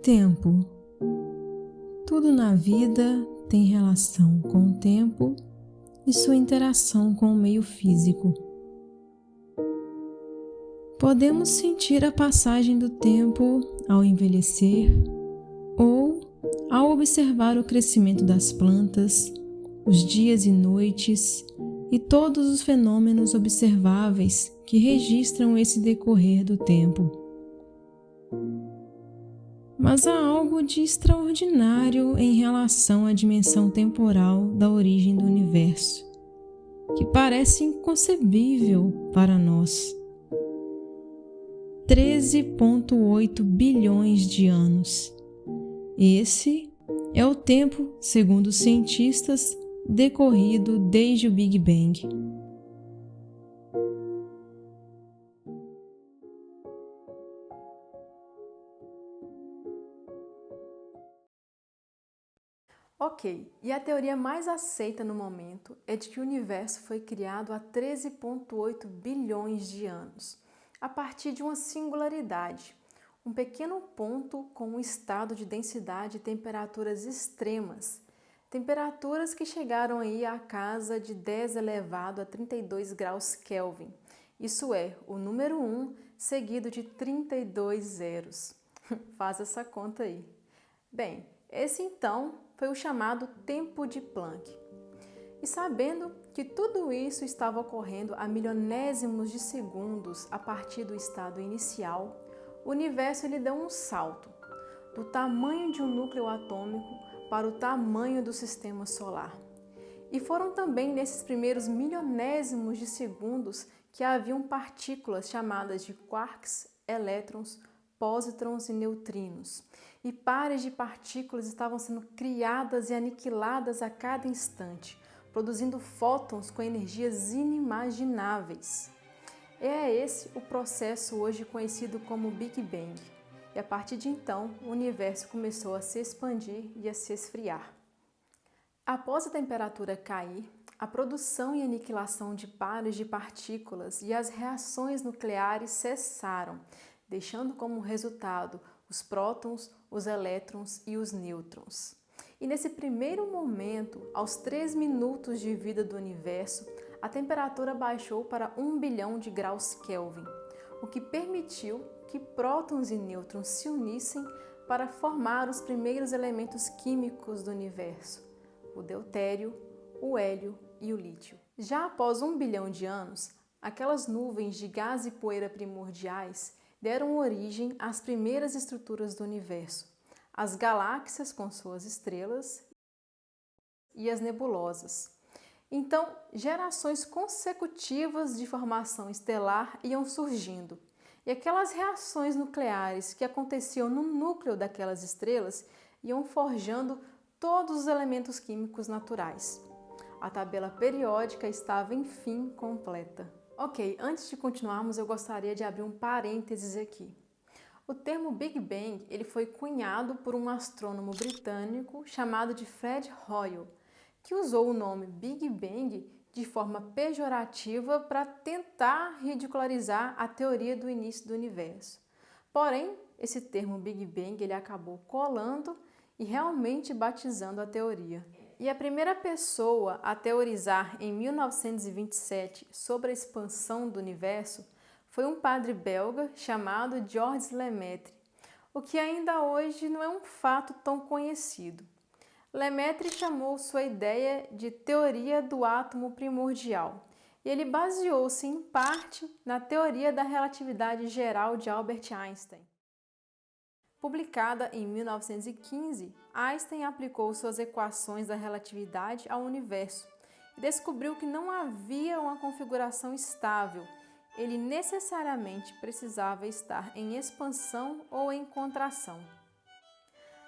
Tempo. Tudo na vida tem relação com o tempo e sua interação com o meio físico. Podemos sentir a passagem do tempo ao envelhecer ou ao observar o crescimento das plantas, os dias e noites e todos os fenômenos observáveis que registram esse decorrer do tempo. Mas há algo de extraordinário em relação à dimensão temporal da origem do universo, que parece inconcebível para nós. 13,8 bilhões de anos. Esse é o tempo, segundo os cientistas, decorrido desde o Big Bang. Ok, e a teoria mais aceita no momento é de que o universo foi criado há 13,8 bilhões de anos, a partir de uma singularidade, um pequeno ponto com um estado de densidade e temperaturas extremas, temperaturas que chegaram aí à casa de 10 elevado a 32 graus Kelvin, isso é, o número 1 seguido de 32 zeros. Faz essa conta aí. Bem, esse então foi o chamado tempo de Planck. E sabendo que tudo isso estava ocorrendo a milionésimos de segundos a partir do estado inicial, o universo ele deu um salto do tamanho de um núcleo atômico para o tamanho do sistema solar. E foram também nesses primeiros milionésimos de segundos que haviam partículas chamadas de quarks, elétrons, pósitrons e neutrinos. E pares de partículas estavam sendo criadas e aniquiladas a cada instante, produzindo fótons com energias inimagináveis. É esse o processo hoje conhecido como Big Bang. E a partir de então, o universo começou a se expandir e a se esfriar. Após a temperatura cair, a produção e aniquilação de pares de partículas e as reações nucleares cessaram, deixando como resultado os prótons, os elétrons e os nêutrons. E nesse primeiro momento, aos 3 minutos de vida do universo, a temperatura baixou para 1 bilhão de graus Kelvin, o que permitiu que prótons e nêutrons se unissem para formar os primeiros elementos químicos do universo, o deutério, o hélio e o lítio. Já após 1 bilhão de anos, aquelas nuvens de gás e poeira primordiais deram origem às primeiras estruturas do universo, as galáxias com suas estrelas e as nebulosas. Então, gerações consecutivas de formação estelar iam surgindo, e aquelas reações nucleares que aconteciam no núcleo daquelas estrelas iam forjando todos os elementos químicos naturais. A tabela periódica estava, enfim, completa. Ok, antes de continuarmos, eu gostaria de abrir um parênteses aqui. O termo Big Bang ele foi cunhado por um astrônomo britânico chamado de Fred Hoyle, que usou o nome Big Bang de forma pejorativa para tentar ridicularizar a teoria do início do universo. Porém, esse termo Big Bang ele acabou colando e realmente batizando a teoria. E a primeira pessoa a teorizar em 1927 sobre a expansão do universo foi um padre belga chamado Georges Lemaitre, o que ainda hoje não é um fato tão conhecido. Lemaitre chamou sua ideia de teoria do átomo primordial e ele baseou-se em parte na teoria da relatividade geral de Albert Einstein. Publicada em 1915, Einstein aplicou suas equações da relatividade ao universo e descobriu que não havia uma configuração estável. Ele necessariamente precisava estar em expansão ou em contração.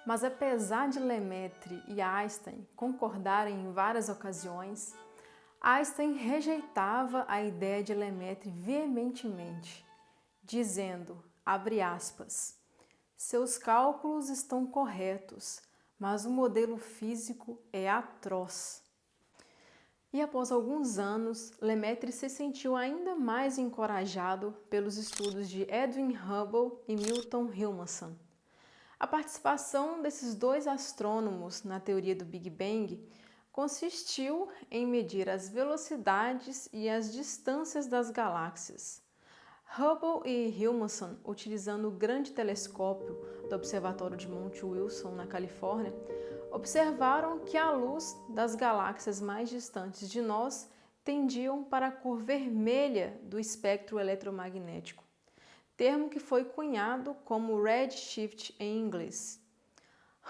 Mas apesar de Lemaitre e Einstein concordarem em várias ocasiões, Einstein rejeitava a ideia de Lemaitre veementemente, dizendo, abre aspas, seus cálculos estão corretos, mas o modelo físico é atroz. E após alguns anos, Lemaitre se sentiu ainda mais encorajado pelos estudos de Edwin Hubble e Milton Humason. A participação desses dois astrônomos na teoria do Big Bang consistiu em medir as velocidades e as distâncias das galáxias. Hubble e Hilmason, utilizando o grande telescópio do Observatório de Monte Wilson, na Califórnia, observaram que a luz das galáxias mais distantes de nós tendiam para a cor vermelha do espectro eletromagnético, termo que foi cunhado como redshift em inglês.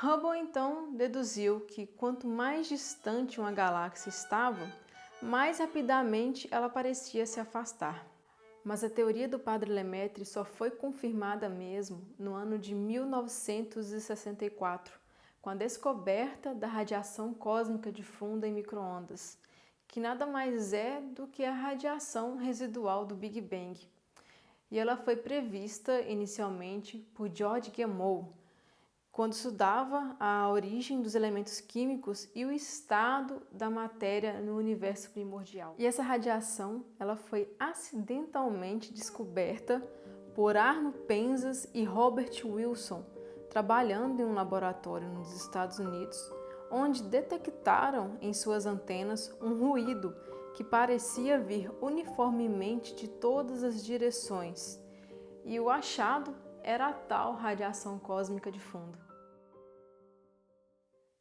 Hubble então deduziu que quanto mais distante uma galáxia estava, mais rapidamente ela parecia se afastar. Mas a teoria do Padre Lemaitre só foi confirmada mesmo no ano de 1964, com a descoberta da radiação cósmica difunda em micro-ondas, que nada mais é do que a radiação residual do Big Bang. E ela foi prevista inicialmente por George Gamow, quando estudava a origem dos elementos químicos e o estado da matéria no universo primordial. E essa radiação, ela foi acidentalmente descoberta por Arno Penzias e Robert Wilson, trabalhando em um laboratório nos Estados Unidos, onde detectaram em suas antenas um ruído que parecia vir uniformemente de todas as direções. E o achado era a tal radiação cósmica de fundo.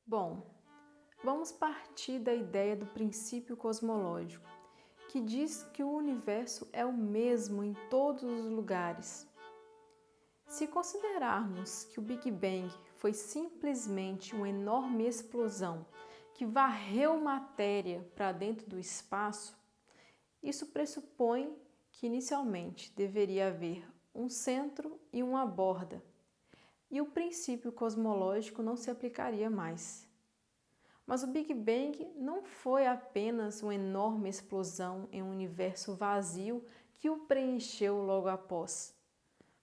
Bom, vamos partir da ideia do princípio cosmológico, que diz que o universo é o mesmo em todos os lugares. Se considerarmos que o Big Bang foi simplesmente uma enorme explosão que varreu matéria para dentro do espaço, isso pressupõe que inicialmente deveria haver um centro e uma borda, e o princípio cosmológico não se aplicaria mais. Mas o Big Bang não foi apenas uma enorme explosão em um universo vazio que o preencheu logo após,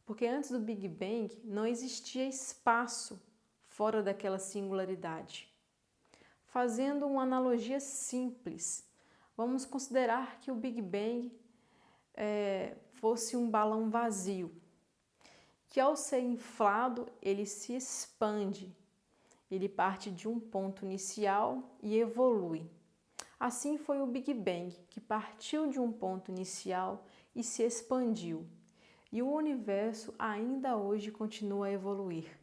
porque antes do Big Bang não existia espaço fora daquela singularidade. Fazendo uma analogia simples, vamos considerar que o Big Bang fosse um balão vazio, que ao ser inflado ele se expande, ele parte de um ponto inicial e evolui. Assim foi o Big Bang, que partiu de um ponto inicial e se expandiu, e o universo ainda hoje continua a evoluir.